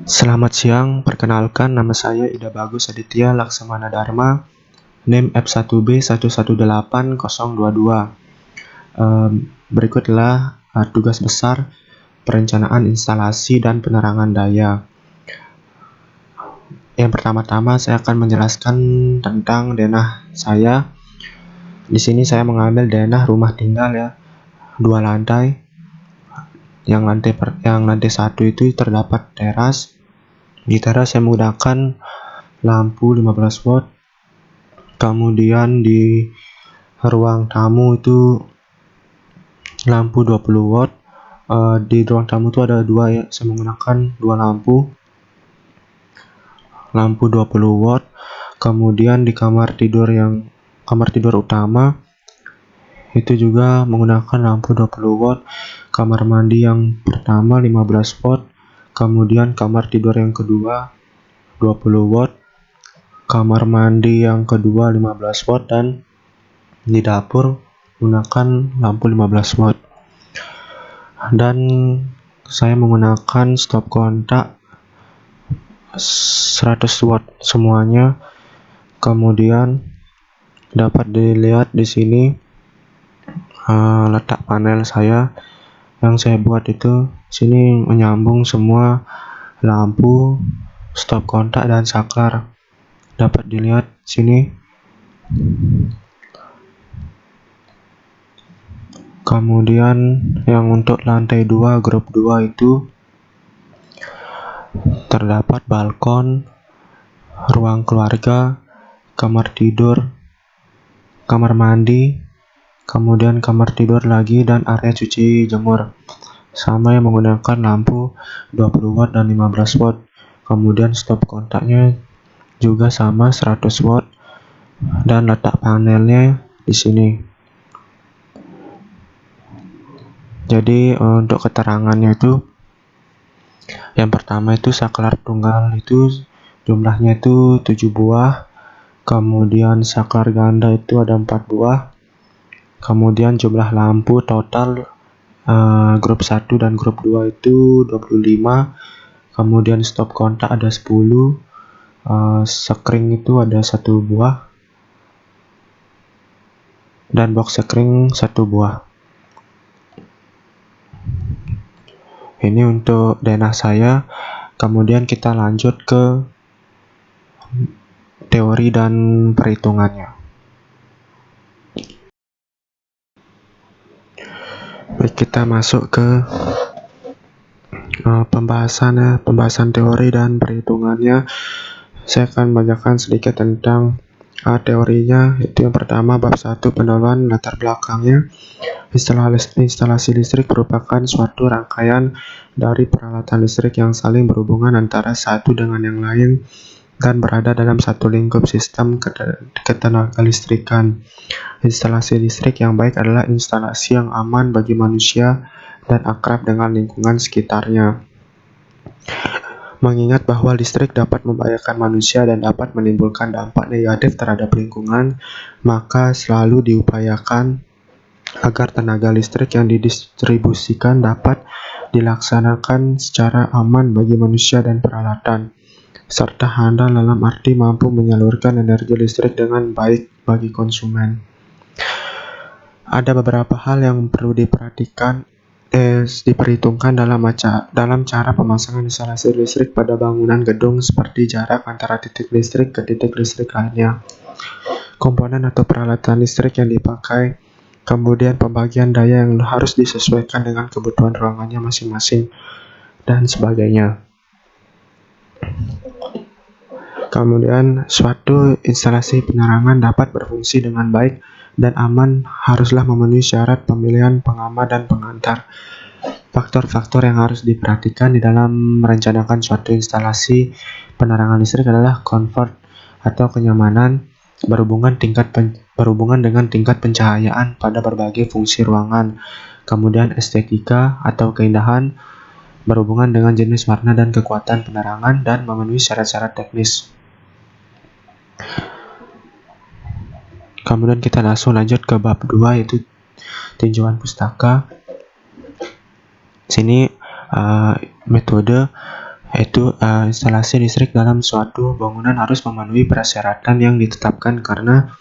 Selamat siang, perkenalkan nama saya Ida Bagus Aditya Laksamana Dharma, NIM F1B118022. Berikutlah tugas besar perencanaan instalasi dan penerangan daya. Yang pertama-tama saya akan menjelaskan tentang denah saya. Di sini saya mengambil denah rumah tinggal ya, 2 lantai. Yang lantai 1 itu terdapat teras. Di teras saya menggunakan lampu 15 watt. Kemudian di ruang tamu itu lampu 20 watt. Di ruang tamu itu ada dua ya, saya menggunakan dua lampu 20 watt. Kemudian di kamar tidur utama itu juga menggunakan lampu 20 watt. Kamar mandi yang pertama 15 watt. Kemudian kamar tidur yang kedua 20 watt. Kamar mandi yang kedua 15 watt, dan di dapur menggunakan lampu 15 watt. Dan saya menggunakan stop kontak 100 watt semuanya. Kemudian dapat dilihat di sini letak panel saya yang saya buat itu. Sini menyambung semua lampu, stop kontak dan saklar. Dapat dilihat sini. Kemudian yang untuk lantai 2 grup 2 itu terdapat balkon, ruang keluarga, kamar tidur, kamar mandi, kemudian kamar tidur lagi, dan area cuci jemur. Sama yang menggunakan lampu 20 watt dan 15 watt. Kemudian stop kontaknya juga sama 100 watt, dan letak panelnya di sini. Jadi untuk keterangannya itu, yang pertama itu saklar tunggal itu jumlahnya itu 7 buah. Kemudian saklar ganda itu ada 4 buah. Kemudian jumlah lampu total grup 1 dan grup 2 itu 25. Kemudian stop kontak ada 10. Sekring itu ada 1 buah. Dan box sekring 1 buah. Ini untuk denah saya. Kemudian kita lanjut ke teori dan perhitungannya. Baik, kita masuk ke pembahasan teori dan perhitungannya. Saya akan bacakan sedikit tentang teorinya. Itu yang pertama, bab 1, pendahuluan latar belakangnya. Instalasi listrik merupakan suatu rangkaian dari peralatan listrik yang saling berhubungan antara satu dengan yang lain dan berada dalam satu lingkup sistem ketenagalistrikan. Instalasi listrik yang baik adalah instalasi yang aman bagi manusia dan akrab dengan lingkungan sekitarnya. Mengingat bahwa listrik dapat membahayakan manusia dan dapat menimbulkan dampak negatif terhadap lingkungan, maka selalu diupayakan agar tenaga listrik yang didistribusikan dapat dilaksanakan secara aman bagi manusia dan peralatan, serta handal dalam arti mampu menyalurkan energi listrik dengan baik bagi konsumen. Ada beberapa hal yang perlu diperhitungkan dalam cara pemasangan instalasi listrik pada bangunan gedung, seperti jarak antara titik listrik ke titik listrik lainnya, komponen atau peralatan listrik yang dipakai, kemudian pembagian daya yang harus disesuaikan dengan kebutuhan ruangannya masing-masing, dan sebagainya. Kemudian, suatu instalasi penerangan dapat berfungsi dengan baik dan aman haruslah memenuhi syarat pemilihan pengamat dan pengantar. Faktor-faktor yang harus diperhatikan di dalam merencanakan suatu instalasi penerangan listrik adalah comfort atau kenyamanan, berhubungan dengan tingkat pencahayaan pada berbagai fungsi ruangan. Kemudian estetika atau keindahan, berhubungan dengan jenis warna dan kekuatan penerangan, dan memenuhi syarat-syarat teknis. Kemudian kita langsung lanjut ke bab 2, yaitu tinjauan pustaka. Sini metode yaitu instalasi listrik dalam suatu bangunan harus memenuhi persyaratan yang ditetapkan karena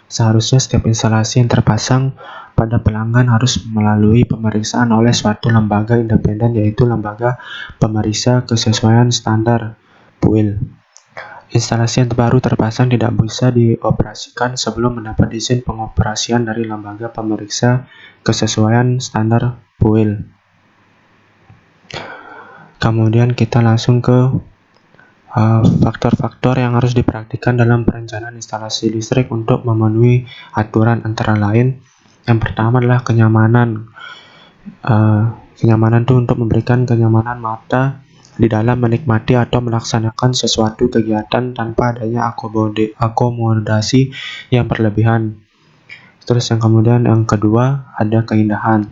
seharusnya setiap instalasi yang terpasang pada pelanggan harus melalui pemeriksaan oleh suatu lembaga independen, yaitu Lembaga Pemeriksa Kesesuaian Standar (PUIL). Instalasi yang baru terpasang tidak bisa dioperasikan sebelum mendapat izin pengoperasian dari Lembaga Pemeriksa Kesesuaian Standar (PUIL). Kemudian kita langsung ke faktor-faktor yang harus diperhatikan dalam perencanaan instalasi listrik untuk memenuhi aturan, antara lain yang pertama adalah kenyamanan. Kenyamanan itu untuk memberikan kenyamanan mata di dalam menikmati atau melaksanakan sesuatu kegiatan tanpa adanya akomodasi yang berlebihan. Terus yang kedua ada keindahan.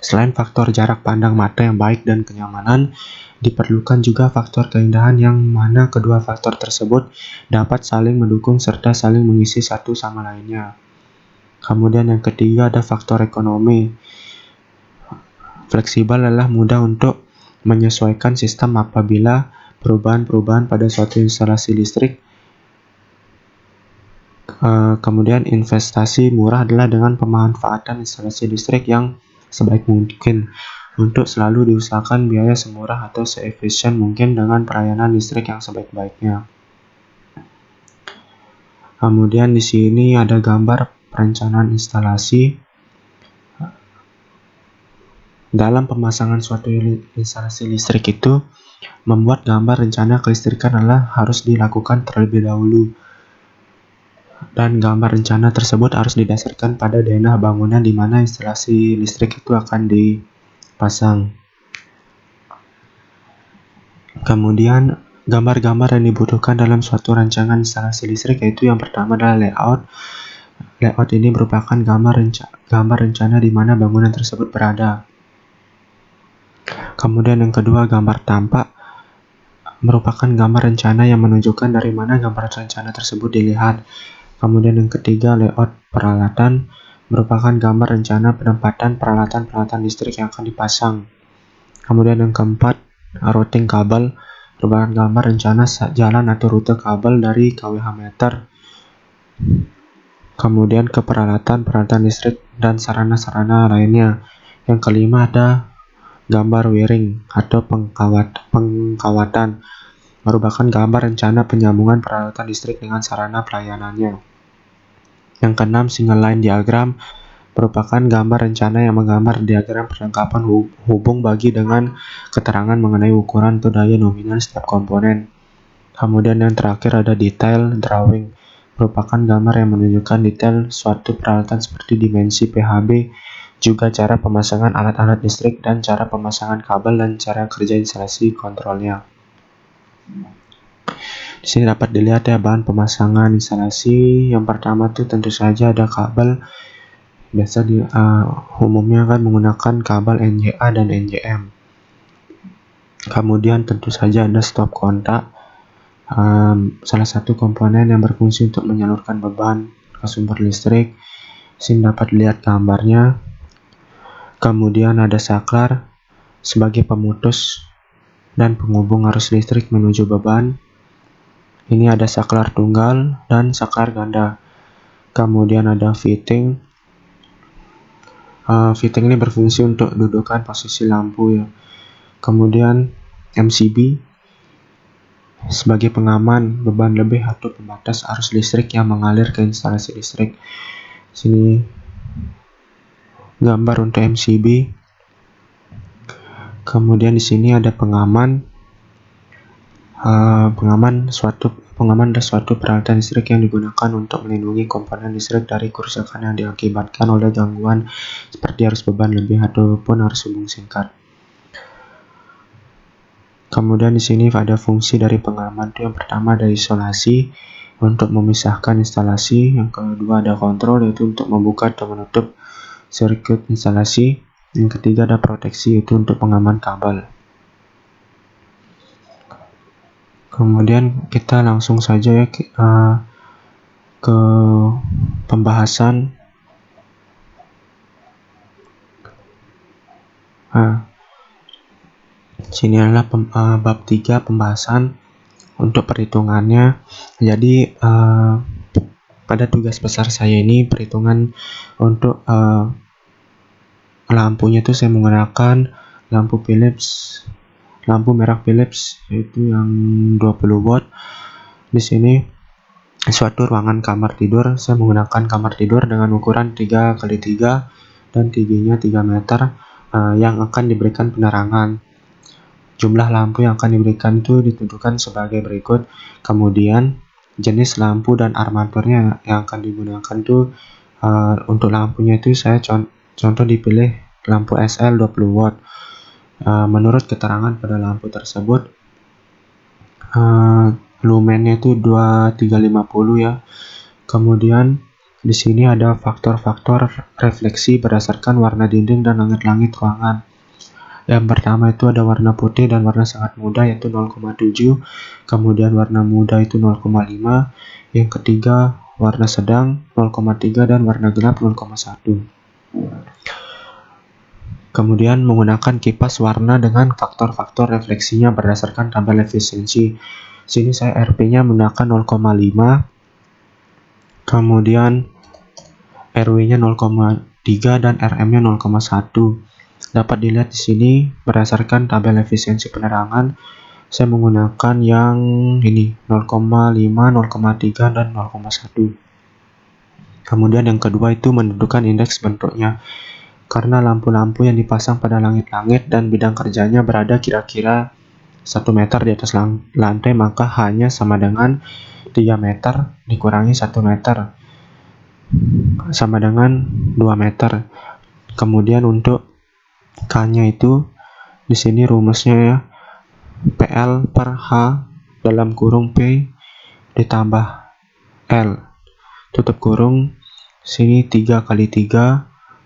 Selain faktor jarak pandang mata yang baik dan kenyamanan, diperlukan juga faktor keindahan yang mana kedua faktor tersebut dapat saling mendukung serta saling mengisi satu sama lainnya. Kemudian yang ketiga ada faktor ekonomi. Fleksibel adalah mudah untuk menyesuaikan sistem apabila perubahan-perubahan pada suatu instalasi listrik. Kemudian investasi murah adalah dengan pemanfaatan instalasi listrik yang sebaik mungkin untuk selalu diusahakan biaya semurah atau seefisien mungkin dengan pelayanan listrik yang sebaik-baiknya. Kemudian di sini ada gambar perencanaan instalasi. Dalam pemasangan suatu instalasi listrik itu, membuat gambar rencana kelistrikan harus dilakukan terlebih dahulu. Dan gambar rencana tersebut harus didasarkan pada denah bangunan di mana instalasi listrik itu akan dipasang. Kemudian gambar-gambar yang dibutuhkan dalam suatu rancangan instalasi listrik yaitu yang pertama adalah layout. Layout ini merupakan gambar rencana di mana bangunan tersebut berada. Kemudian yang kedua, gambar tampak merupakan gambar rencana yang menunjukkan dari mana gambar rencana tersebut dilihat. Kemudian yang ketiga, layout peralatan merupakan gambar rencana penempatan peralatan-peralatan listrik yang akan dipasang. Kemudian yang keempat, routing kabel merupakan gambar rencana jalan atau rute kabel dari kWh meter. Kemudian ke peralatan listrik dan sarana-sarana lainnya. Yang kelima ada gambar wiring atau pengkawatan merupakan gambar rencana penyambungan peralatan listrik dengan sarana pelayanannya. Yang keenam, single line diagram merupakan gambar rencana yang menggambar diagram perlengkapan hubung bagi dengan keterangan mengenai ukuran atau daya nominal setiap komponen. Kemudian yang terakhir ada detail drawing merupakan gambar yang menunjukkan detail suatu peralatan seperti dimensi PHB, juga cara pemasangan alat-alat listrik dan cara pemasangan kabel dan cara kerja instalasi kontrolnya. Di sini dapat dilihat ya bahan pemasangan instalasi. Yang pertama tuh tentu saja ada kabel. Biasa umumnya kan menggunakan kabel NJA dan NJM. Kemudian tentu saja ada stop kontak. Salah satu komponen yang berfungsi untuk menyalurkan beban ke sumber listrik. Sini dapat lihat gambarnya. Kemudian ada saklar sebagai pemutus dan penghubung arus listrik menuju beban. Ini ada saklar tunggal dan saklar ganda. Kemudian ada fitting. Fitting ini berfungsi untuk dudukan posisi lampu ya. Kemudian MCB sebagai pengaman beban lebih atau pembatas arus listrik yang mengalir ke instalasi listrik. Sini gambar untuk MCB. Kemudian di sini ada pengaman suatu peralatan listrik yang digunakan untuk melindungi komponen listrik dari kerusakan yang diakibatkan oleh gangguan seperti arus beban lebih ataupun arus hubung singkat. Kemudian di sini ada fungsi dari pengaman. Itu yang pertama ada isolasi untuk memisahkan instalasi. Yang kedua ada kontrol, yaitu untuk membuka atau menutup sirkuit instalasi. Yang ketiga ada proteksi, yaitu untuk pengaman kabel. Kemudian kita langsung saja ya ke pembahasan. Sini adalah bab 3 pembahasan untuk perhitungannya. Jadi pada tugas besar saya ini perhitungan untuk lampunya itu saya menggunakan lampu merah Philips, yaitu yang 20 watt. Di sini suatu ruangan kamar tidur, saya menggunakan kamar tidur dengan ukuran 3x3 dan tingginya 3 meter yang akan diberikan penerangan. Jumlah lampu yang akan diberikan itu ditentukan sebagai berikut. Kemudian jenis lampu dan armaturnya yang akan digunakan itu untuk lampunya itu saya contoh dipilih lampu SL 20 watt. Menurut keterangan pada lampu tersebut lumennya itu 2350 ya. Kemudian di sini ada faktor-faktor refleksi berdasarkan warna dinding dan langit-langit ruangan. Yang pertama itu ada warna putih dan warna sangat muda yaitu 0,7, kemudian warna muda itu 0,5, yang ketiga warna sedang 0,3 dan warna gelap 0,1. Kemudian menggunakan kipas warna dengan faktor-faktor refleksinya berdasarkan tabel efisiensi. Sini saya RP-nya menggunakan 0,5, kemudian RW-nya 0,3 dan RM-nya 0,1. Dapat dilihat di sini berdasarkan tabel efisiensi penerangan, saya menggunakan yang ini 0,5, 0,3 dan 0,1. Kemudian yang kedua itu menentukan indeks bentuknya. Karena lampu-lampu yang dipasang pada langit-langit dan bidang kerjanya berada kira-kira 1 meter di atas lantai, maka hanya sama dengan 3 meter dikurangi 1 meter sama dengan 2 meter. Kemudian untuk K-nya itu di sini rumusnya ya, PL per H dalam kurung P ditambah L tutup kurung, sini 3x3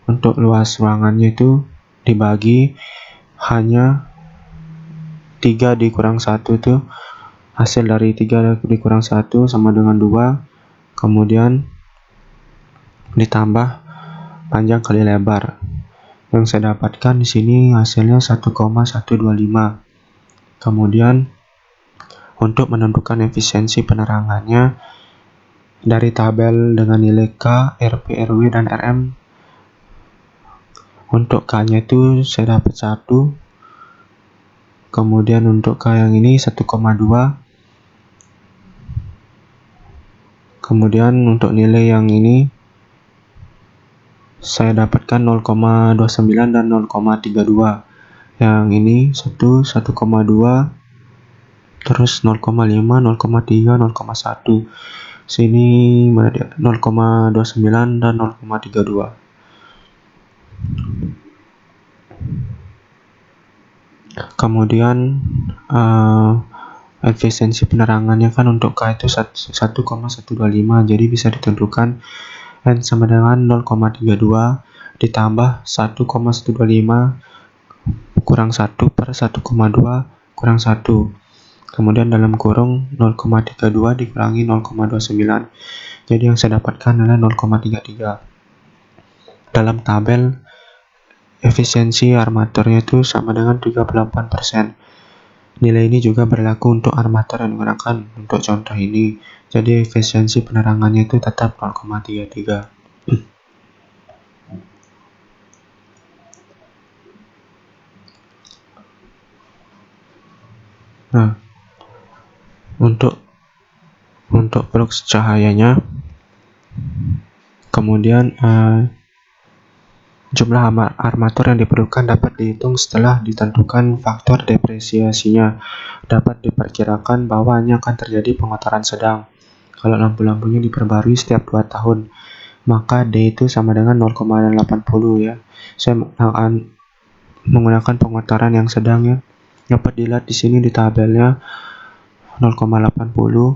untuk luas ruangannya itu dibagi hanya 3 dikurang 1 itu hasil dari 3 dikurang 1 sama dengan 2, kemudian ditambah panjang kali lebar. Yang saya dapatkan di sini hasilnya 1,125. Kemudian untuk menentukan efisiensi penerangannya dari tabel dengan nilai K, RP, RW, dan RM. Untuk K-nya itu saya dapat 1. Kemudian untuk K yang ini 1,2. Kemudian untuk nilai yang ini saya dapatkan 0,29 dan 0,32. Yang ini 1,2, terus 0,5, 0,3, 0,1. Sini 0,29 dan 0,32. Kemudian efisiensi penerangannya kan untuk K itu 1,125, jadi bisa ditentukan N sama dengan 0,32 ditambah 1,125 kurang 1 per 1,2 kurang 1. Kemudian dalam kurung 0,32 dikurangi 0,29. Jadi yang saya dapatkan adalah 0,33. Dalam tabel efisiensi armaturnya itu sama dengan 38%. Nilai ini juga berlaku untuk armatur yang digunakan untuk contoh ini. Jadi efisiensi penerangannya itu tetap 0,33. Nah, untuk flux cahayanya, kemudian jumlah armatur yang diperlukan dapat dihitung setelah ditentukan faktor depresiasinya. Dapat diperkirakan bahwa hanya akan terjadi pengotoran sedang kalau lampu-lampunya diperbarui setiap 2 tahun. Maka D itu sama dengan 0,80 ya. Saya akan menggunakan pengotoran yang sedang ya. Dapat dilihat di sini di tabelnya 0,80.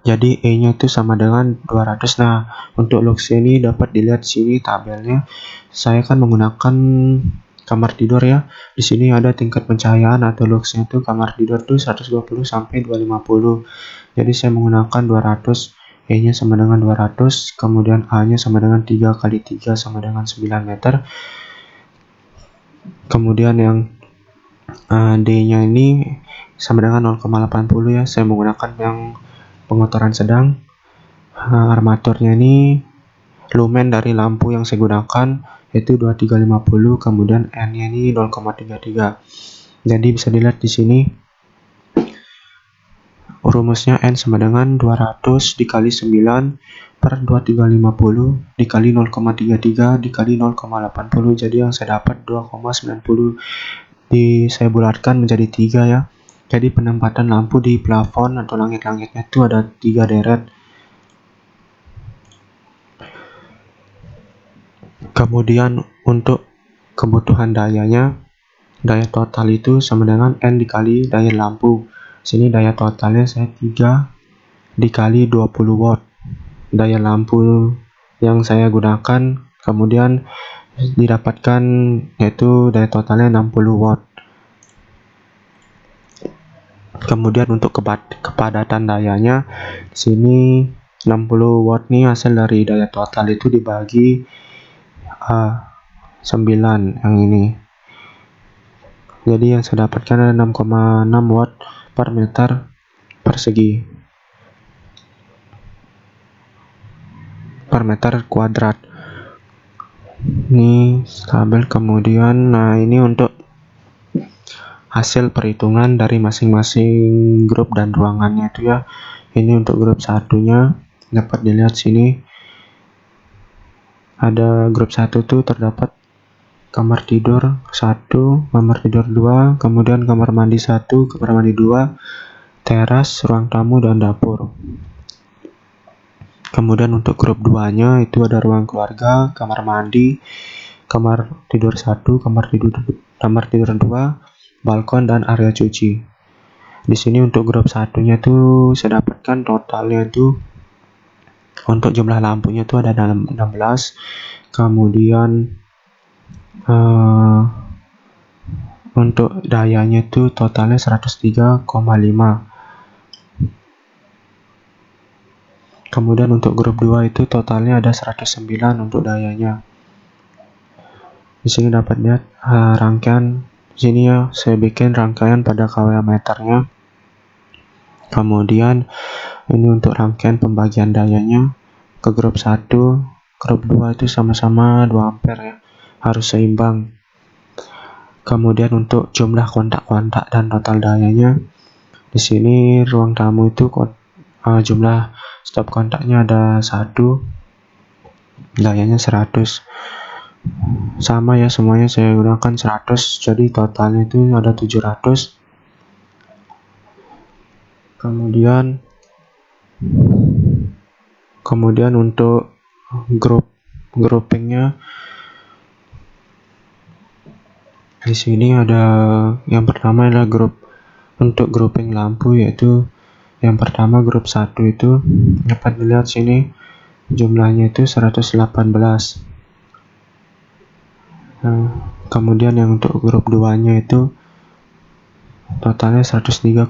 Jadi E-nya itu sama dengan 200. Nah, untuk lux ini dapat dilihat di sini tabelnya. Saya kan menggunakan kamar tidur ya. Di sini ada tingkat pencahayaan atau luxnya itu kamar tidur itu 120 sampai 250. Jadi saya menggunakan 200. E-nya sama dengan 200, kemudian A-nya sama dengan 3x3 sama dengan 9 meter. Kemudian yang D-nya ini sama dengan 0,80 ya. Saya menggunakan yang pengotoran sedang. Armaturnya ini lumen dari lampu yang saya gunakan yaitu 2350, kemudian N-nya ini 0,33. Jadi bisa dilihat di sini rumusnya N sama dengan 200 dikali 9 per 2350 dikali 0,33 dikali 0,80. Jadi yang saya dapat 2,90. Saya bulatkan menjadi 3 ya. Jadi penempatan lampu di plafon atau langit-langitnya itu ada 3 deret. Kemudian untuk kebutuhan dayanya, daya total itu sama dengan N dikali daya lampu. Sini daya totalnya saya 3 dikali 20 watt. Daya lampu yang saya gunakan kemudian didapatkan yaitu daya totalnya 60 watt. Kemudian untuk kepadatan dayanya di sini 60 watt nih hasil dari daya total itu dibagi 9 yang ini. Jadi yang saya dapatkan ada 6,6 watt per meter persegi per meter kuadrat. Ini tabel. Kemudian ini untuk hasil perhitungan dari masing-masing grup dan ruangannya itu ya. Ini untuk grup satunya dapat dilihat sini. Ada grup 1 tuh terdapat kamar tidur 1, kamar tidur 2, kemudian kamar mandi 1, kamar mandi 2, teras, ruang tamu dan dapur. Kemudian untuk grup 2-nya itu ada ruang keluarga, kamar mandi, kamar tidur 1, kamar tidur 2, balkon dan area cuci. Di sini untuk grup satunya tuh saya dapatkan totalnya itu untuk jumlah lampunya tuh ada 16. Kemudian untuk dayanya itu totalnya 103,5. Kemudian untuk grup 2 itu totalnya ada 109 untuk dayanya. Di sini dapat lihat rangkaian. Di sini ya saya bikin rangkaian pada kW meternya. Kemudian ini untuk rangkaian pembagian dayanya ke grup 1, grup 2 itu sama-sama 2 ampere ya. Harus seimbang. Kemudian untuk jumlah kontak-kontak dan total dayanya, di sini ruang tamu itu jumlah stop kontaknya ada 1, dayanya 100. Sama ya semuanya saya gunakan 100, jadi totalnya itu ada 700. Kemudian untuk groupingnya di sini ada yang pertama adalah untuk grouping lampu, yaitu yang pertama grup 1 itu dapat dilihat sini jumlahnya itu 118. Kemudian yang untuk grup 2 nya itu totalnya 103,5.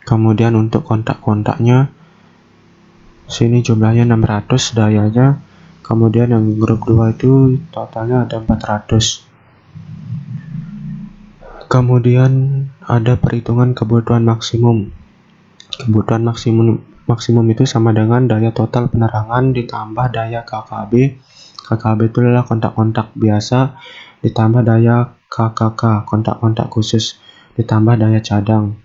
Kemudian untuk kontak-kontaknya sini jumlahnya 600 dayanya. Kemudian yang grup 2 itu totalnya ada 400. Kemudian ada perhitungan kebutuhan maksimum. Kebutuhan maksimum itu sama dengan daya total penerangan ditambah daya KKB. KKB itu adalah kontak-kontak biasa ditambah daya KKK, kontak-kontak khusus, ditambah daya cadang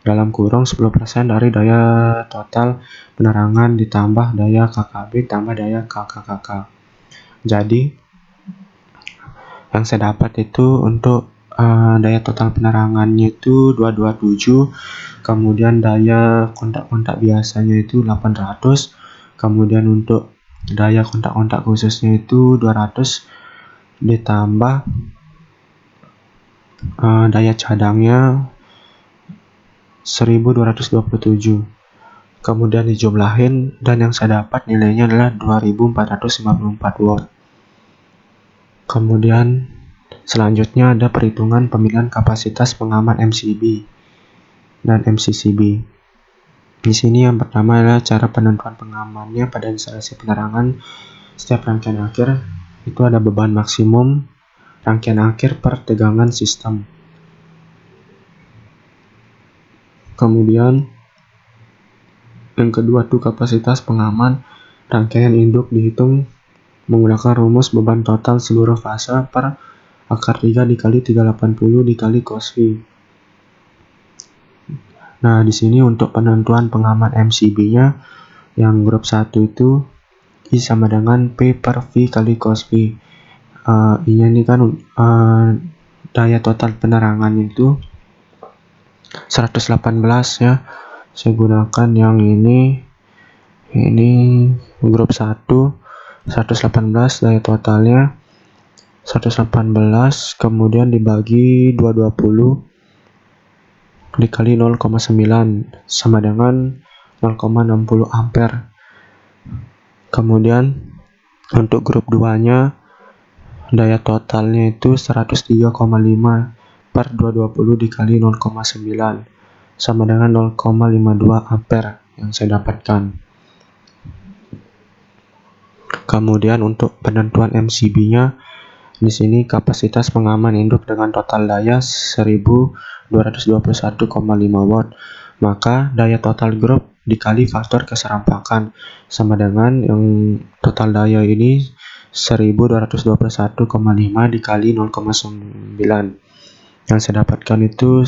dalam kurung 10% dari daya total penerangan ditambah daya KKB tambah daya KKK. Jadi yang saya dapat itu untuk daya total penerangannya itu 227, kemudian daya kontak-kontak biasanya itu 800, kemudian untuk daya kontak-kontak khususnya itu 200 ditambah daya cadangnya 1227. Kemudian dijumlahin dan yang saya dapat nilainya adalah 2454 watt. Kemudian selanjutnya ada perhitungan pemilihan kapasitas pengaman MCB dan MCCB. Di sini yang pertama adalah cara penentuan pengamannya pada instalasi penerangan setiap rangkaian akhir. Itu ada beban maksimum rangkaian akhir pertegangan sistem. Kemudian yang kedua tuh kapasitas pengaman rangkaian induk dihitung menggunakan rumus beban total seluruh fase per akar 3 dikali 380 dikali cos V. Nah, di sini untuk penentuan pengaman MCB-nya yang grup 1 itu I sama dengan P per V kali cos V. I-nya ini kan daya total penerangan itu 118 ya. Saya gunakan yang ini grup 1 118 daya totalnya 118 kemudian dibagi 220 dikali 0,9 sama dengan 0,60 ampere. Kemudian untuk grup 2 nya daya totalnya itu 103,5 per 220 dikali 0,9 sama dengan 0,52 ampere yang saya dapatkan. Kemudian untuk penentuan MCB-nya di sini kapasitas pengaman induk dengan total daya 1221,5 watt. Maka daya total grup dikali faktor keserampakan sama dengan yang total daya ini 1221,5 dikali 0,9. Yang saya dapatkan itu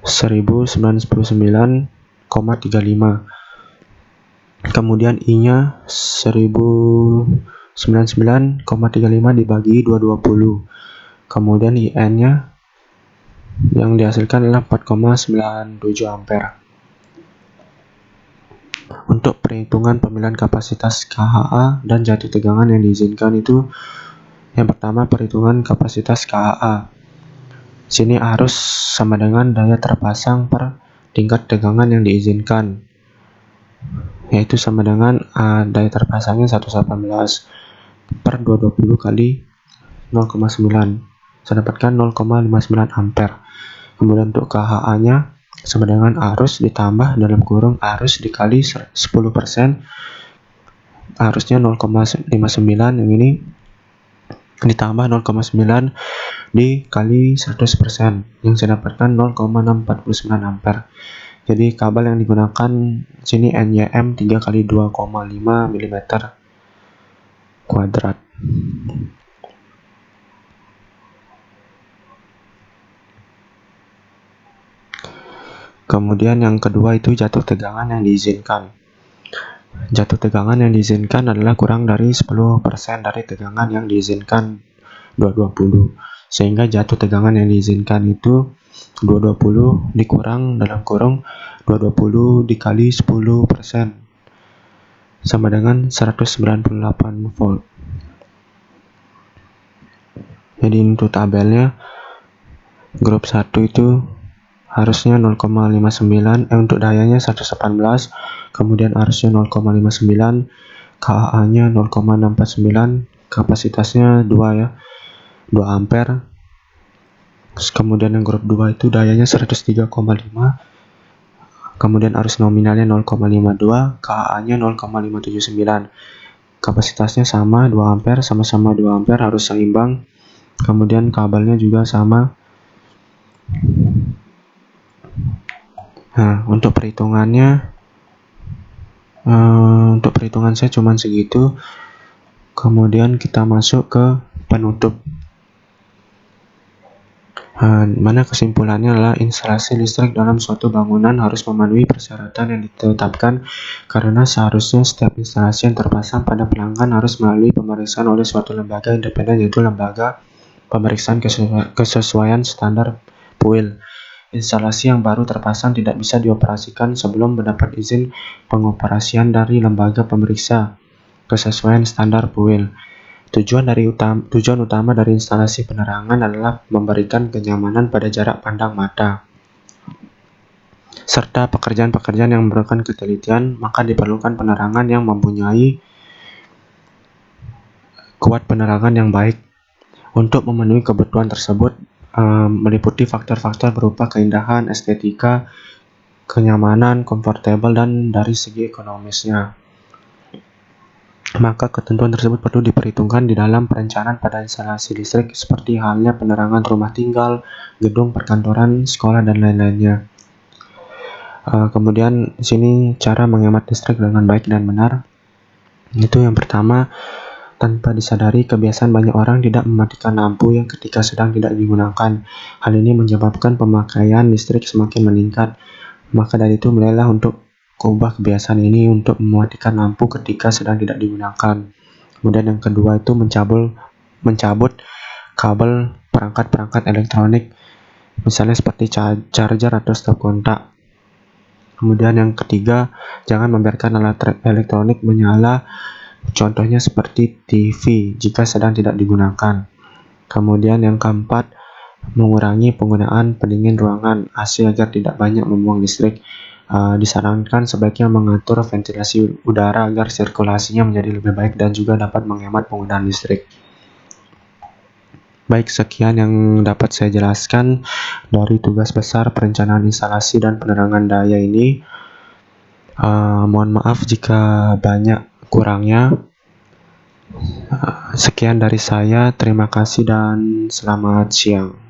1099,35. Kemudian I-nya 1099,35 dibagi 220. Kemudian IN-nya yang dihasilkan adalah 4,97 ampere. Untuk perhitungan pemilihan kapasitas KHA dan jatuh tegangan yang diizinkan itu yang pertama perhitungan kapasitas KHA. Sini arus sama dengan daya terpasang per tingkat tegangan yang diizinkan, yaitu sama dengan daya terpasangnya 118 per 220 kali 0,9. Saya dapatkan 0,59 ampere. Kemudian untuk KHA-nya sama dengan arus ditambah dalam kurung arus dikali 10%. Arusnya 0,59 yang ini ditambah 0,9 dikali 100% yang saya dapatkan 0,649 ampere. Jadi kabel yang digunakan sini NYM 3 kali 2,5 mm kuadrat. Kemudian yang kedua itu jatuh tegangan yang diizinkan. Jatuh tegangan yang diizinkan adalah kurang dari 10% dari tegangan yang diizinkan 220. Sehingga jatuh tegangan yang diizinkan itu 220 dikurang dalam kurung 220 dikali 10% sama dengan 198 volt. Jadi untuk tabelnya grup 1 itu harusnya 0,59 untuk dayanya 118, kemudian arusnya 0,59, KHA-nya 0,649, kapasitasnya 2 ya, 2 ampere. Kemudian yang grup 2 itu dayanya 103,5, kemudian arus nominalnya 0,52, KHA-nya 0,579. Kapasitasnya sama 2 ampere, sama-sama 2 ampere, harus seimbang. Kemudian kabelnya juga sama. Nah, untuk perhitungannya untuk perhitungan saya cuma segitu. Kemudian kita masuk ke penutup. Mana kesimpulannya adalah instalasi listrik dalam suatu bangunan harus memenuhi persyaratan yang ditetapkan karena seharusnya setiap instalasi yang terpasang pada pelanggan harus melalui pemeriksaan oleh suatu lembaga independen, yaitu lembaga pemeriksaan kesesuaian standar PUIL. Instalasi yang baru terpasang tidak bisa dioperasikan sebelum mendapat izin pengoperasian dari lembaga pemeriksa kesesuaian standar PUIL. Tujuan utama dari instalasi penerangan adalah memberikan kenyamanan pada jarak pandang mata, serta pekerjaan-pekerjaan yang memerlukan ketelitian, maka diperlukan penerangan yang mempunyai kuat penerangan yang baik. Untuk memenuhi kebutuhan tersebut meliputi faktor-faktor berupa keindahan, estetika, kenyamanan, comfortable, dan dari segi ekonomisnya. maka ketentuan tersebut perlu diperhitungkan di dalam perencanaan pada instalasi listrik seperti halnya penerangan rumah tinggal, gedung perkantoran, sekolah, dan lain-lainnya. Kemudian di sini cara menghemat listrik dengan baik dan benar. Itu yang pertama, tanpa disadari kebiasaan banyak orang tidak mematikan lampu yang ketika sedang tidak digunakan. Hal ini menyebabkan pemakaian listrik semakin meningkat. Maka dari itu mulailah untuk ubah kebiasaan ini untuk mematikan lampu ketika sedang tidak digunakan. Kemudian yang kedua itu mencabut kabel perangkat-perangkat elektronik, misalnya seperti charger atau stop kontak. Kemudian yang ketiga, jangan membiarkan alat elektronik menyala, contohnya seperti TV jika sedang tidak digunakan. Kemudian yang keempat, mengurangi penggunaan pendingin ruangan AC agar tidak banyak membuang listrik. Disarankan sebaiknya mengatur ventilasi udara agar sirkulasinya menjadi lebih baik dan juga dapat menghemat penggunaan listrik. Baik, sekian yang dapat saya jelaskan dari tugas besar perencanaan instalasi dan penerangan daya ini. Mohon maaf jika banyak kurangnya. Sekian dari saya, terima kasih dan selamat siang.